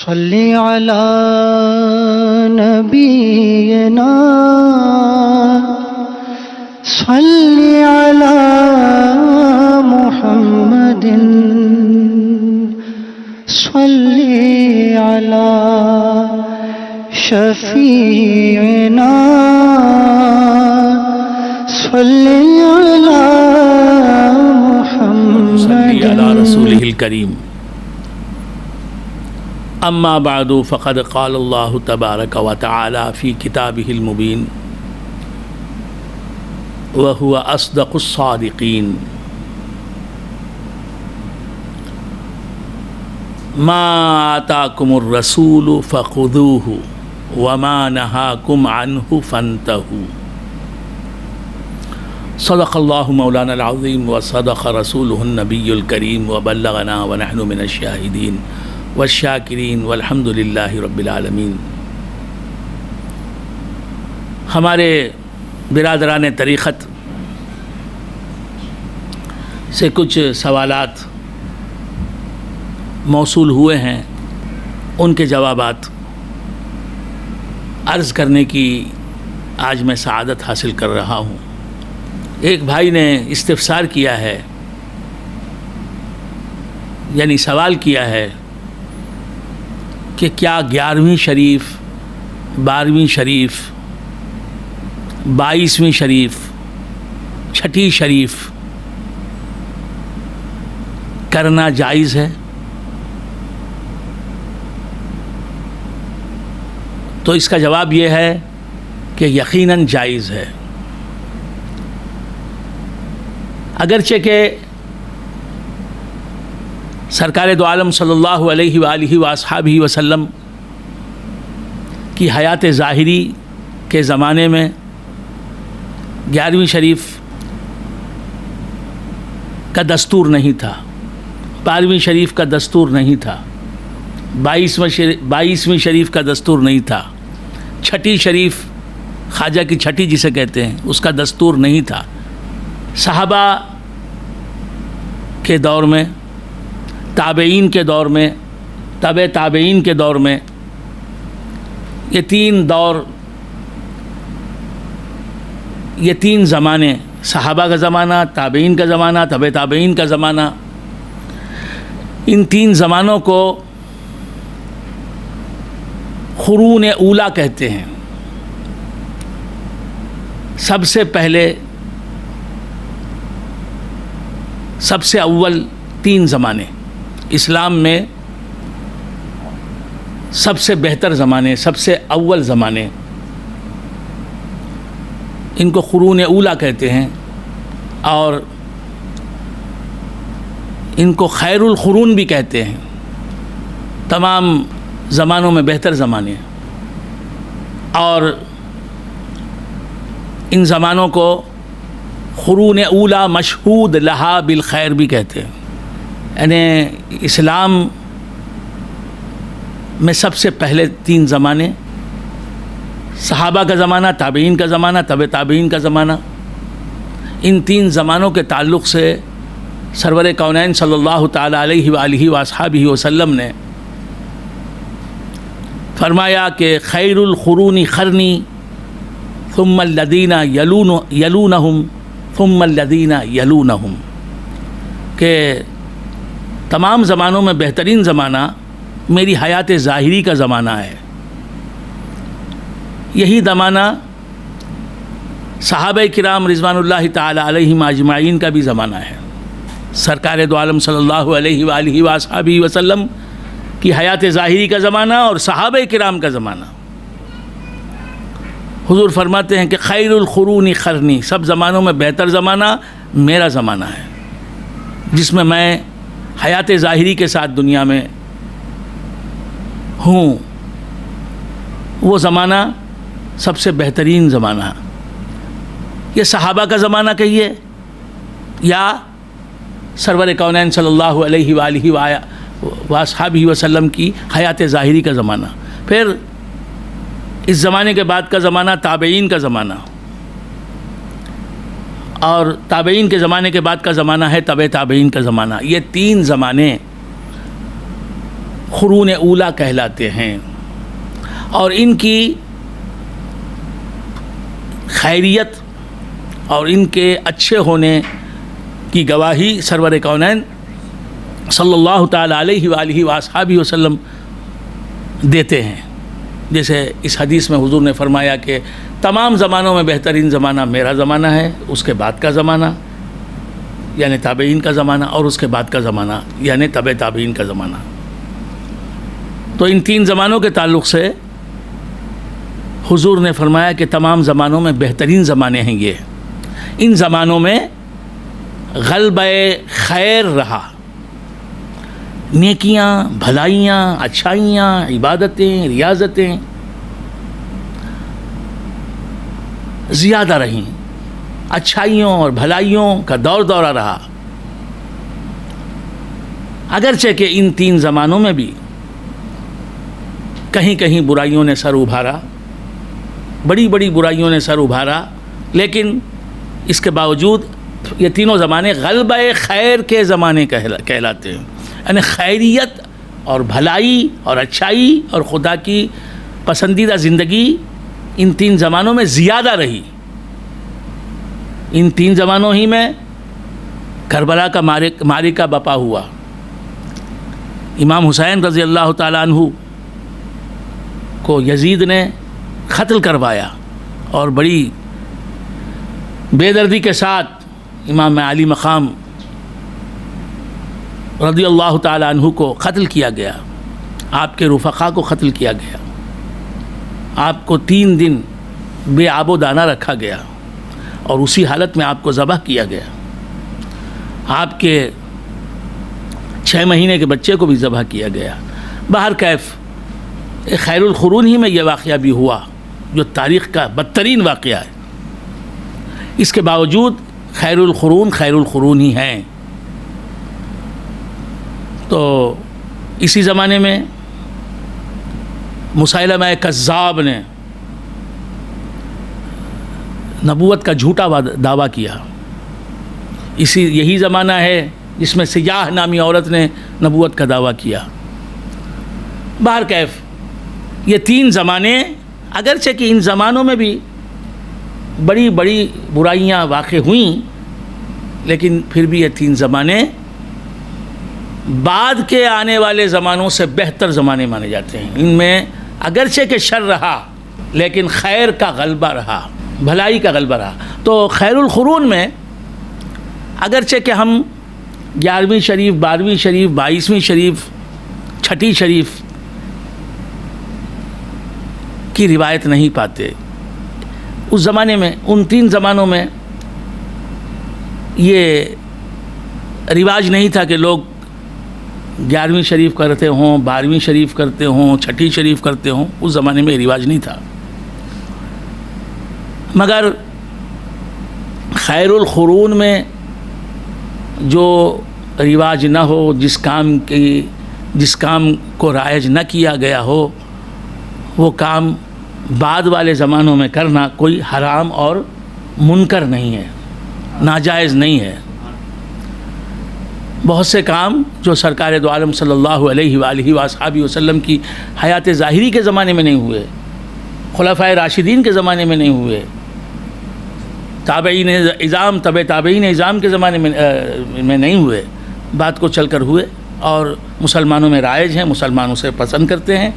صلی علی نبینا صلی علی محمد صلی علی شفیعنا صلی علی محمد صلی علی رسولہ الکریم اما بعد فقد قال اللہ تبارک و تعالی فی کتابہ المبین وهو اصدق الصادقین ما آتاکم الرسول فخذوه وما نہاکم عنہ فانتہوا صدق اللہ مولانا العظیم وصدق رسولہ النبی الکریم وبلغنا ونحن من الشاہدین والشاکرین والحمد للہ رب العالمین۔ ہمارے برادران طریقت سے کچھ سوالات موصول ہوئے ہیں، ان کے جوابات عرض کرنے کی آج میں سعادت حاصل کر رہا ہوں۔ ایک بھائی نے استفسار کیا ہے، یعنی سوال کیا ہے کہ کیا 11ویں شریف، 12ویں شریف، 22ویں شریف، چھٹی شریف کرنا جائز ہے؟ تو اس کا جواب یہ ہے کہ یقیناً جائز ہے، اگرچہ کہ سرکار دو عالم صلی اللہ علیہ وآلہ وآصحابہ وسلم کی حیات ظاہری کے زمانے میں 11ویں شریف کا دستور نہیں تھا، 12ویں شریف کا دستور نہیں تھا، 22ویں شریف کا دستور نہیں تھا، چھٹی شریف خواجہ کی چھٹی جسے کہتے ہیں اس کا دستور نہیں تھا۔ صحابہ کے دور میں، تابعین کے دور میں، تابع تابعین کے دور میں، یہ تین زمانے، صحابہ کا زمانہ، تابعین کا زمانہ، تابع تابعین کا زمانہ، ان تین زمانوں کو قرون اولیٰ کہتے ہیں۔ سب سے پہلے، سب سے اول تین زمانے اسلام میں، سب سے بہتر زمانے، سب سے اول زمانے، ان کو قرون اولیٰ کہتے ہیں، اور ان کو خیر القرون بھی کہتے ہیں۔ تمام زمانوں میں بہتر زمانے، اور ان زمانوں کو قرون اولیٰ مشہود لہا بالخیر بھی کہتے ہیں۔ یعنی اسلام میں سب سے پہلے تین زمانے، صحابہ کا زمانہ، تابعین کا زمانہ، تابع تابعین کا زمانہ، ان تین زمانوں کے تعلق سے سرور کونین صلی اللہ تعالی علیہ وآلہ وآصحابہ وسلم نے فرمایا کہ خیر القرون قرنی ثم الذین یلونہم ثم الذین یلونہم، کہ تمام زمانوں میں بہترین زمانہ میری حیات ظاہری کا زمانہ ہے۔ یہی زمانہ صحابہ کرام رضوان اللہ تعالی علیہم اجمعین کا بھی زمانہ ہے۔ سرکار دو عالم صلی اللہ علیہ وآلہ وآصحابہ وسلم کی حیات ظاہری کا زمانہ اور صحابہ کرام کا زمانہ۔ حضور فرماتے ہیں کہ خیر القرون قرنی، سب زمانوں میں بہتر زمانہ میرا زمانہ ہے، جس میں میں حیات ظاہری کے ساتھ دنیا میں ہوں۔ وہ زمانہ سب سے بہترین زمانہ، یہ صحابہ کا زمانہ کہیے یا سرور کونین صلی اللہ علیہ وآلہ وآصحابہ وسلم کی حیات ظاہری کا زمانہ۔ پھر اس زمانے کے بعد کا زمانہ تابعین کا زمانہ، اور تابعین کے زمانے کے بعد کا زمانہ ہے تابع تابعین کا زمانہ۔ یہ تین زمانے قرون اولا کہلاتے ہیں، اور ان کی خیریت اور ان کے اچھے ہونے کی گواہی سرور کونین صلی اللہ تعالیٰ علیہ وآلہ وآصحابہ وسلم دیتے ہیں. جیسے اس حدیث میں حضور نے فرمایا کہ تمام زمانوں میں بہترین زمانہ میرا زمانہ ہے، اس کے بعد کا زمانہ یعنی تابعین کا زمانہ، اور اس کے بعد کا زمانہ یعنی تبع تابعین کا زمانہ. تو ان تین زمانوں کے تعلق سے حضور نے فرمایا کہ تمام زمانوں میں بہترین زمانے ہیں یہ. ان زمانوں میں غلبہ خیر رہا، نیکیاں، بھلائیاں، اچھائیاں، عبادتیں، ریاضتیں زیادہ رہیں، اچھائیوں اور بھلائیوں کا دور دورہ رہا. اگرچہ کہ ان تین زمانوں میں بھی کہیں کہیں برائیوں نے سر ابھارا، بڑی بڑی برائیوں نے سر ابھارا، لیکن اس کے باوجود یہ تینوں زمانے غلبہ خیر کے زمانے کہلاتے ہیں. یعنی خیریت اور بھلائی اور اچھائی اور خدا کی پسندیدہ زندگی ان تین زمانوں میں زیادہ رہی. ان تین زمانوں ہی میں کربلا کا معرکہ بپا ہوا. امام حسین رضی اللہ تعالیٰ عنہ کو یزید نے قتل کروایا، اور بڑی بے دردی کے ساتھ امام علی مقام رضی اللہ تعالیٰ عنہ کو قتل کیا گیا، آپ کے رفقا کو قتل کیا گیا، آپ کو 3 دن بے آب و دانہ رکھا گیا، اور اسی حالت میں آپ کو ذبح کیا گیا. آپ کے 6 مہینے کے بچے کو بھی ذبح کیا گیا. بہرکیف خیر القرون ہی میں یہ واقعہ بھی ہوا جو تاریخ کا بدترین واقعہ ہے. اس کے باوجود خیر القرون ہی ہیں. تو اسی زمانے میں مسیلمہ کذاب نے نبوت کا جھوٹا دعویٰ کیا. یہی زمانہ ہے جس میں سیاح نامی عورت نے نبوت کا دعویٰ کیا. بہرکیف یہ 3 زمانے، اگرچہ کہ ان زمانوں میں بھی بڑی بڑی برائیاں واقع ہوئیں، لیکن پھر بھی یہ 3 زمانے بعد کے آنے والے زمانوں سے بہتر زمانے مانے جاتے ہیں. ان میں اگرچہ کہ شر رہا لیکن خیر کا غلبہ رہا، بھلائی کا غلبہ رہا. تو خیر القرون میں اگرچہ کہ ہم 11ویں شریف، 12ویں شریف، 22ویں شریف، 6ٹھی شریف کی روایت نہیں پاتے، اس زمانے میں ان 3 زمانوں میں یہ رواج نہیں تھا کہ لوگ 11ویں شریف کرتے ہوں، 12ویں شریف کرتے ہوں، 6ٹھی شریف کرتے ہوں. اس زمانے میں یہ رواج نہیں تھا. مگر خیر القرون میں جو رواج نہ ہو، جس کام کو رائج نہ کیا گیا ہو، وہ کام بعد والے زمانوں میں کرنا کوئی حرام اور منکر نہیں ہے، ناجائز نہیں ہے. بہت سے کام جو سرکار دو عالم صلی اللہ علیہ وآلہ وآصحابہ وسلم کی حیات ظاہری کے زمانے میں نہیں ہوئے، خلفائے راشدین کے زمانے میں نہیں ہوئے، تابعین اعظام، تبع تابعین اعظام کے زمانے میں نہیں ہوئے، بعد کو چل کر ہوئے اور مسلمانوں میں رائج ہیں، مسلمانوں سے پسند کرتے ہیں.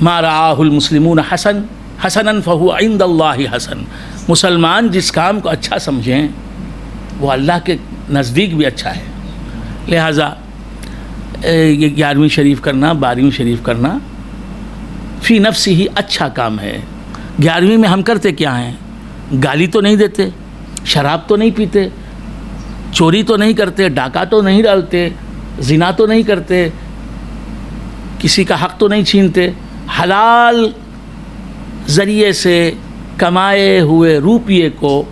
ما رآہ المسلمون حسنا فہو عند اللہ حسن. مسلمان جس کام کو اچھا سمجھیں وہ اللہ کے نزدیک بھی اچھا ہے. لہٰذا یہ 11ویں شریف کرنا، 12ویں شریف کرنا فی نفس ہی اچھا کام ہے. 11ویں میں ہم کرتے کیا ہیں؟ گالی تو نہیں دیتے، شراب تو نہیں پیتے، چوری تو نہیں کرتے، ڈاکہ تو نہیں ڈالتے، زنا تو نہیں کرتے، کسی کا حق تو نہیں چھینتے، حلال ذریعے سے کمائے ہوئے روپیے کو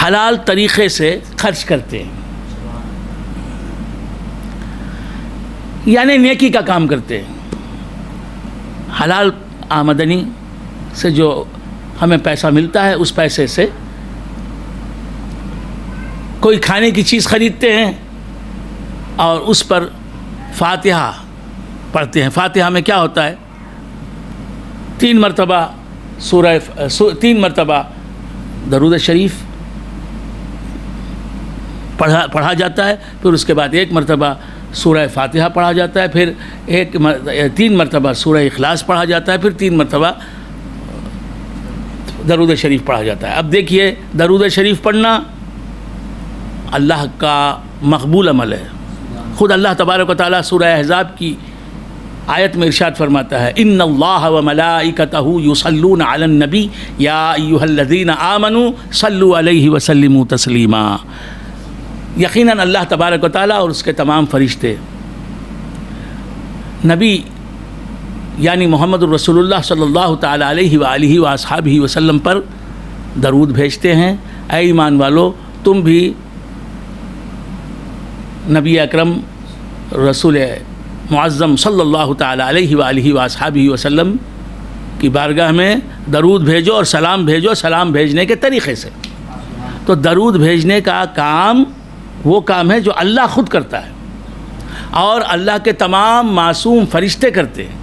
حلال طریقے سے خرچ کرتے ہیں، یعنی نیکی کا کام کرتے ہیں. حلال آمدنی سے جو ہمیں پیسہ ملتا ہے اس پیسے سے کوئی کھانے کی چیز خریدتے ہیں اور اس پر فاتحہ پڑھتے ہیں. فاتحہ میں کیا ہوتا ہے؟ 3 مرتبہ تین مرتبہ درود شریف پڑھا جاتا ہے، پھر اس کے بعد 1 مرتبہ سورہ فاتحہ پڑھا جاتا ہے، پھر 3 مرتبہ سورہ اخلاص پڑھا جاتا ہے، پھر 3 مرتبہ درود شریف پڑھا جاتا ہے. اب دیکھیے، درود شریف پڑھنا اللہ کا مقبول عمل ہے. خود اللہ تبارک و تعالیٰ سورہ احزاب کی آیت میں ارشاد فرماتا ہے، ان اللہ و ملائکتہ یصلون علی النبی یا ایھا الذین آمنوا صلوا علیہ وسلموا تسلیما. یقیناً اللہ تبارک و تعالیٰ اور اس کے تمام فرشتے نبی یعنی محمد الرسول اللہ صلی اللہ تعالیٰ علیہ وآلہ وآصحابہ وسلم پر درود بھیجتے ہیں. اے ایمان والو، تم بھی نبی اکرم رسول معظم صلی اللہ تعالیٰ علیہ وآلہ وآصحابہ وسلم کی بارگاہ میں درود بھیجو اور سلام بھیجو سلام بھیجنے کے طریقے سے. تو درود بھیجنے کا کام وہ کام ہے جو اللہ خود کرتا ہے، اور اللہ کے تمام معصوم فرشتے کرتے ہیں،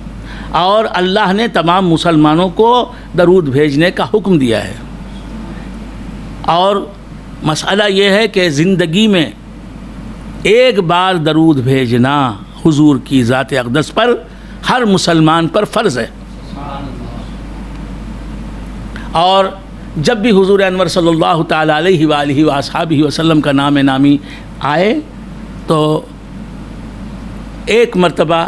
اور اللہ نے تمام مسلمانوں کو درود بھیجنے کا حکم دیا ہے. اور مسئلہ یہ ہے کہ زندگی میں ایک بار درود بھیجنا حضور کی ذات اقدس پر ہر مسلمان پر فرض ہے. اور جب بھی حضور انور صلی اللہ تعالیٰ علیہ وآلہ وآصحابہ وسلم کا نام نامی آئے تو 1 مرتبہ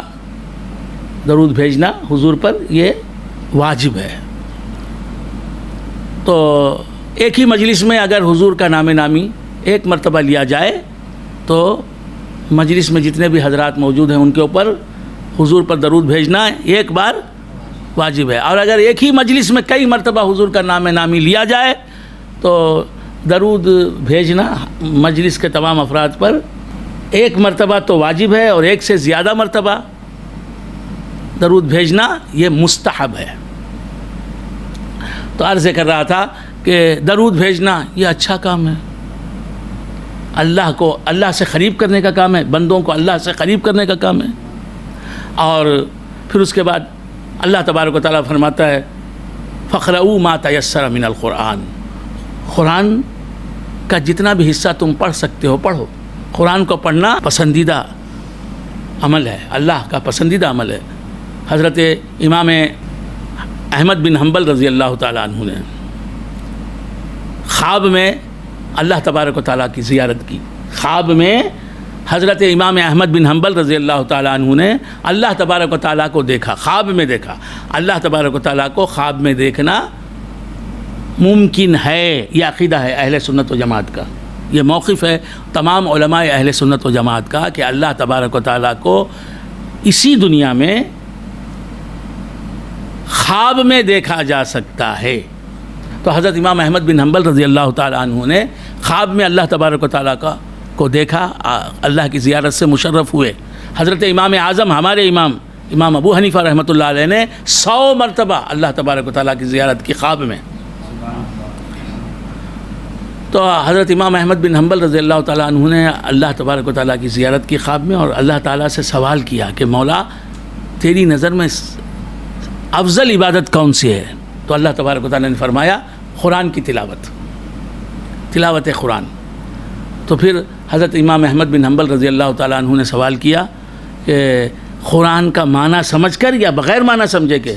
درود بھیجنا حضور پر یہ واجب ہے. تو ایک ہی مجلس میں اگر حضور کا نام نامی 1 مرتبہ لیا جائے تو مجلس میں جتنے بھی حضرات موجود ہیں ان کے اوپر حضور پر درود بھیجنا 1 بار واجب ہے. اور اگر ایک ہی مجلس میں کئی مرتبہ حضور کا نام نامی لیا جائے تو درود بھیجنا مجلس کے تمام افراد پر 1 مرتبہ تو واجب ہے، اور 1 سے زیادہ مرتبہ درود بھیجنا یہ مستحب ہے. تو عرض کر رہا تھا کہ درود بھیجنا یہ اچھا کام ہے، اللہ کو اللہ سے قریب کرنے کا کام ہے، بندوں کو اللہ سے قریب کرنے کا کام ہے. اور پھر اس کے بعد اللہ تبارک و تعالیٰ فرماتا ہے فَقْرَؤُوا مَا تَيَسَّرَ مِنَ الْقُرْآنِ. قرآن کا جتنا بھی حصہ تم پڑھ سکتے ہو پڑھو. قرآن کو پڑھنا پسندیدہ عمل ہے، اللہ کا پسندیدہ عمل ہے. حضرت امام احمد بن حنبل رضی اللہ تعالیٰ عنہ نے خواب میں اللہ تبارک و تعالیٰ کی زیارت کی. خواب میں حضرت امام احمد بن حنبل رضی اللہ تعالیٰ عنہ نے اللہ تبارک و تعالیٰ کو دیکھا، خواب میں دیکھا. اللہ تبارک و تعالیٰ کو خواب میں دیکھنا ممکن ہے، یہ عقیدہ ہے اہل سنت و جماعت کا. یہ موقف ہے تمام علماء اہل سنت و جماعت کا کہ اللہ تبارک و تعالیٰ کو اسی دنیا میں خواب میں دیکھا جا سکتا ہے. تو حضرت امام احمد بن حنبل رضی اللہ تعالیٰ عنہ نے خواب میں اللہ تبارک و تعالیٰ کو دیکھا، اللہ کی زیارت سے مشرف ہوئے. حضرت امام اعظم ہمارے امام ابو حنیفہ رحمۃ اللہ علیہ نے 100 مرتبہ اللہ تبارک و تعالیٰ کی زیارت کی خواب میں. تو حضرت امام احمد بن حنبل رضی اللہ تعالیٰ عنہ نے اللہ تبارک و تعالیٰ کی زیارت کی خواب میں، اور اللہ تعالیٰ سے سوال کیا کہ مولا تیری نظر میں افضل عبادت کون سی ہے؟ تو اللہ تبارک و تعالیٰ نے فرمایا قرآن کی تلاوت قرآن. تو پھر حضرت امام احمد بن حنبل رضی اللہ تعالیٰ عنہ نے سوال کیا کہ قرآن کا معنی سمجھ کر یا بغیر معنی سمجھے کے؟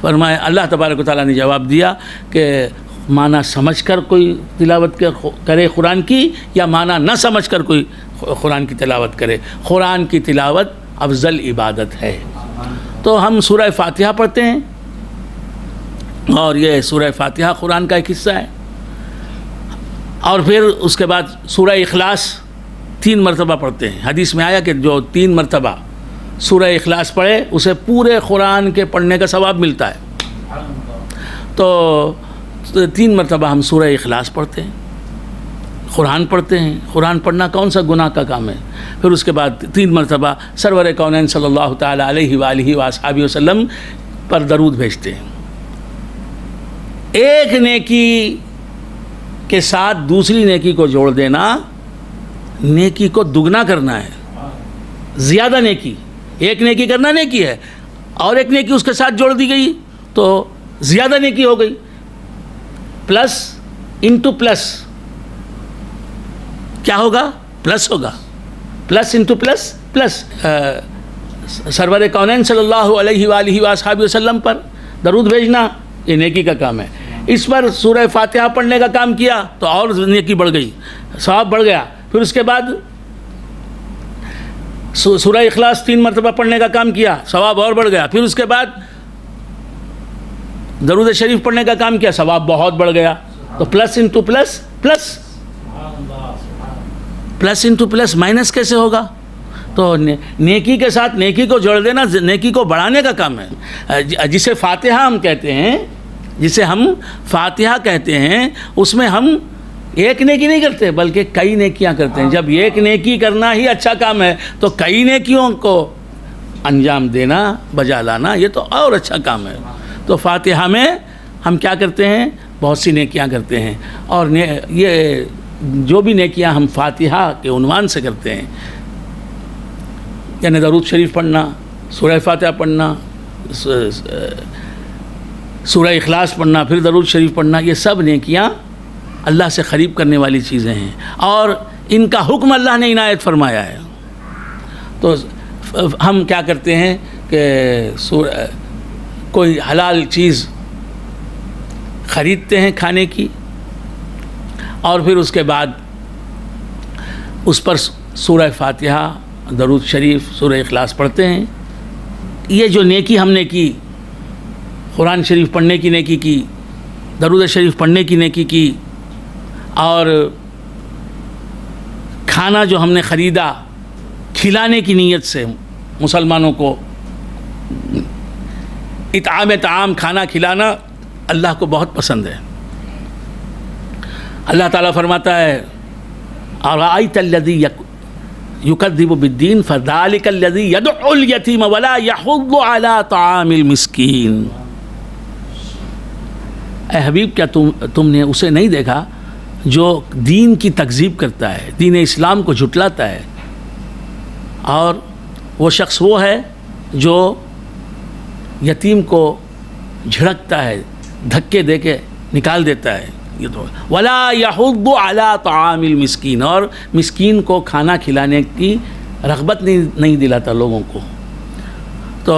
فرمایا اللہ تبارک و تعالیٰ نے جواب دیا کہ معنی سمجھ کر کوئی تلاوت کرے قرآن کی، یا معنی نہ سمجھ کر کوئی قرآن کی تلاوت کرے. قرآن کی تلاوت افضل عبادت ہے. تو ہم سورہ فاتحہ پڑھتے ہیں، اور یہ سورہ فاتحہ قرآن کا ایک حصہ ہے. اور پھر اس کے بعد سورہ اخلاص 3 مرتبہ پڑھتے ہیں. حدیث میں آیا کہ جو 3 مرتبہ سورہ اخلاص پڑھے اسے پورے قرآن کے پڑھنے کا ثواب ملتا ہے. تو 3 مرتبہ ہم سورہ اخلاص پڑھتے ہیں، قرآن پڑھتے ہیں. قرآن پڑھنا کون سا گناہ کا کام ہے؟ پھر اس کے بعد 3 مرتبہ سرور کونین صلی اللہ تعالیٰ علیہ وآلہ وآصحابہ وسلم پر درود بھیجتے ہیں. ایک نیکی کے ساتھ دوسری نیکی کو جوڑ دینا نیکی کو دگنا کرنا ہے. زیادہ نیکی، ایک نیکی کرنا نیکی ہے اور ایک نیکی اس کے ساتھ جوڑ دی گئی تو زیادہ نیکی ہو گئی. پلس انٹو پلس کیا ہوگا؟ پلس ہوگا. Plus into plus plus. سرور کونین صلی اللہ علیہ وآلہ وآصحابہ وسلم پر درود بھیجنا یہ نیکی کا کام ہے. اس پر سورہ فاتحہ پڑھنے کا کام کیا تو اور نیکی بڑھ گئی، ثواب بڑھ گیا. پھر اس کے بعد سورہ اخلاص 3 مرتبہ پڑھنے کا کام کیا، ثواب اور بڑھ گیا. پھر اس کے بعد درود شریف پڑھنے کا کام کیا، ثواب بہت بڑھ گیا. تو plus into plus plus, plus into plus minus کیسے ہوگا؟ تو نیکی کے ساتھ نیکی کو جوڑ دینا نیکی کو بڑھانے کا کام ہے. جسے فاتحہ ہم کہتے ہیں، جسے ہم فاتحہ کہتے ہیں، اس میں ہم ایک نیکی نہیں کرتے بلکہ کئی نیکیاں کرتے ہیں. جب ایک نیکی کرنا ہی اچھا کام ہے تو کئی نیکیوں کو انجام دینا، بجا لانا، یہ تو اور اچھا کام ہے. تو فاتحہ میں ہم کیا کرتے ہیں؟ بہت سی نیکیاں کرتے ہیں. اور یہ جو بھی نیکیاں ہم فاتحہ کے عنوان سے کرتے ہیں، یعنی درود شریف پڑھنا، سورہ فاتحہ پڑھنا، سورہ اخلاص پڑھنا، پھر درود شریف پڑھنا، یہ سب نیکیاں اللہ سے قریب کرنے والی چیزیں ہیں اور ان کا حکم اللہ نے عنایت فرمایا ہے. تو ہم کیا کرتے ہیں کہ کوئی حلال چیز خریدتے ہیں کھانے کی اور پھر اس کے بعد اس پر سورہ فاتحہ، درود شریف، سورہ اخلاص پڑھتے ہیں. یہ جو نیکی ہم نے کی، قرآن شریف پڑھنے کی نیکی کی، درود شریف پڑھنے کی نیکی کی، اور کھانا جو ہم نے خریدا کھلانے کی نیت سے مسلمانوں کو، طعام کھانا کھلانا اللہ کو بہت پسند ہے. اللہ تعالیٰ فرماتا ہے أَرَأَيْتَ الَّذِي يُكَذِّبُ بِالدِّينِ فَذَلِكَ الَّذِي يَدْعُ الْيَتِيمَ وَلَا يَحُضُّ عَلَى طَعَامِ الْمِسْكِينِ. اے حبیب، کیا تم نے اسے نہیں دیکھا جو دین کی تکذیب کرتا ہے، دین اسلام کو جھٹلاتا ہے؟ اور وہ شخص وہ ہے جو یتیم کو جھڑکتا ہے، دھکے دے کے نکال دیتا ہے. یہ تو ولا یحض علی طعام المسکین، اور مسکین کو کھانا کھلانے کی رغبت نہیں دلاتا لوگوں کو. تو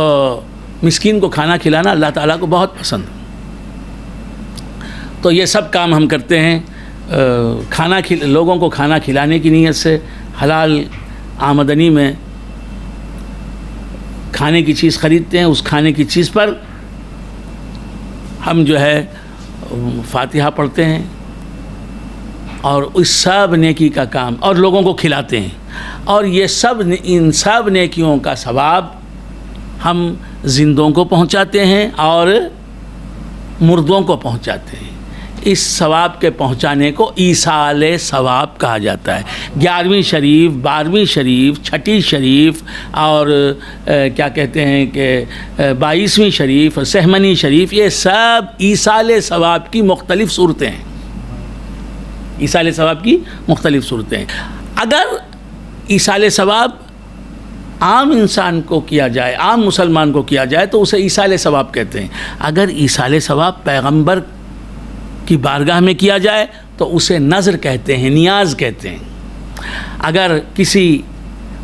مسکین کو کھانا کھلانا اللہ تعالیٰ کو بہت پسند. تو یہ سب کام ہم کرتے ہیں لوگوں کو کھانا کھلانے کی نیت سے. حلال آمدنی میں کھانے کی چیز خریدتے ہیں، اس کھانے کی چیز پر ہم جو ہے فاتحہ پڑھتے ہیں اور اس سب نیکی کا کام اور لوگوں کو کھلاتے ہیں. اور یہ سب ان سب نیکیوں کا ثواب ہم زندوں کو پہنچاتے ہیں اور مردوں کو پہنچاتے ہیں. اس ثواب کے پہنچانے کو ایصال ثواب کہا جاتا ہے. 11ویں شریف، 12ویں شریف، 6ٹھی شریف اور کیا کہتے ہیں کہ 22ویں شریف، سہمنی شریف، یہ سب ایصال ثواب کی مختلف صورتیں ہیں. ایصال ثواب کی مختلف صورتیں ہیں. اگر ایصال ثواب عام انسان کو کیا جائے، عام مسلمان کو کیا جائے تو اسے ایصال ثواب کہتے ہیں. اگر ایصال ثواب پیغمبر کی بارگاہ میں کیا جائے تو اسے نذر کہتے ہیں، نیاز کہتے ہیں. اگر کسی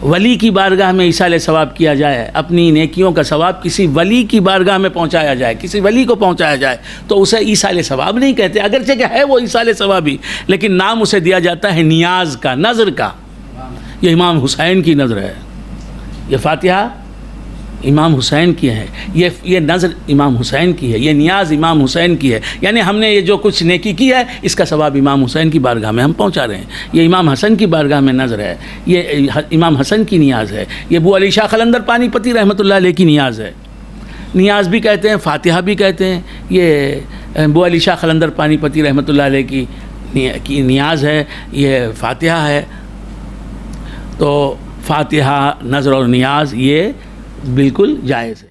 ولی کی بارگاہ میں ایصال ثواب کیا جائے، اپنی نیکیوں کا ثواب کسی ولی کی بارگاہ میں پہنچایا جائے، کسی ولی کو پہنچایا جائے تو اسے ایصال ثواب نہیں کہتے، اگرچہ کہ ہے وہ ایصال ثواب ہی، لیکن نام اسے دیا جاتا ہے نیاز کا، نذر کا. یہ امام حسین کی نذر ہے. یہ فاتحہ امام حسین کی ہے، یہ نذر امام حسین کی ہے، یہ نیاز امام حسین کی ہے. یعنی ہم نے یہ جو کچھ نیکی کی ہے اس کا ثواب امام حسین کی بارگاہ میں ہم پہنچا رہے ہیں. یہ امام حسن کی بارگاہ میں نذر ہے، یہ امام حسن کی نیاز ہے. یہ ابو علی شاہ قلندر پانی پتی رحمۃ اللہ علیہ کی نیاز ہے. نیاز بھی کہتے ہیں، فاتحہ بھی کہتے ہیں. یہ ابو علی شاہ قلندر پانی پتی رحمۃ اللہ علیہ کی نیاز ہے، یہ فاتحہ ہے. تو فاتحہ، نذر اور نیاز یہ بالکل جائز ہے.